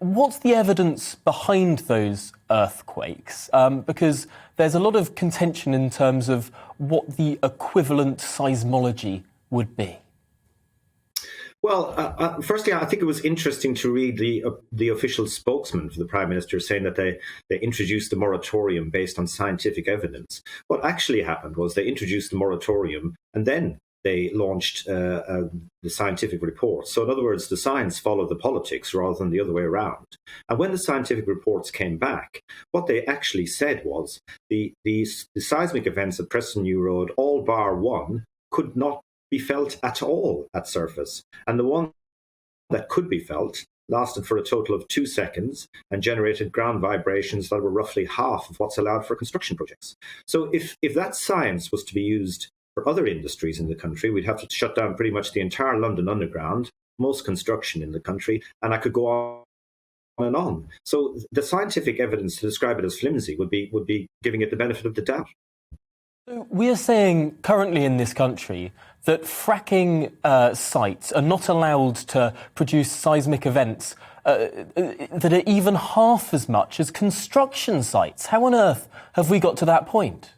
What's the evidence behind those earthquakes? Because there's a lot of contention in terms of what the equivalent seismology would be. Well, firstly, I think it was interesting to read the official spokesman for the Prime Minister saying that they introduced the moratorium based on scientific evidence. What actually happened was they introduced the moratorium and then they launched the scientific report. So in other words, the science followed the politics rather than the other way around. And when the scientific reports came back, what they actually said was the seismic events at Preston New Road, all bar one, could not be felt at all at surface. And the one that could be felt lasted for a total of 2 seconds and generated ground vibrations that were roughly half of what's allowed for construction projects. So if that science was to be used for other industries in the country, we'd have to shut down pretty much the entire London Underground, most construction in the country, and I could go on and on. So the scientific evidence to describe it as flimsy would be giving it the benefit of the doubt. We are saying currently in this country that fracking sites are not allowed to produce seismic events that are even half as much as construction sites. How on earth have we got to that point?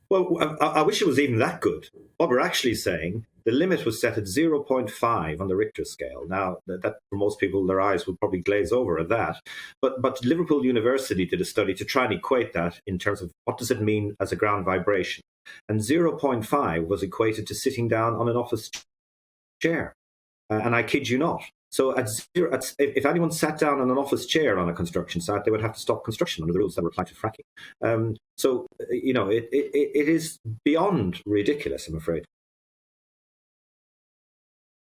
Well, I wish it was even that good. What we're actually saying, the limit was set at 0.5 on the Richter scale. Now, that for most people, their eyes would probably glaze over at that. But Liverpool University did a study to try and equate that in terms of what does it mean as a ground vibration. And 0.5 was equated to sitting down on an office chair. And I kid you not. So if anyone sat down on an office chair on a construction site, they would have to stop construction under the rules that apply to fracking. So, it is beyond ridiculous, I'm afraid.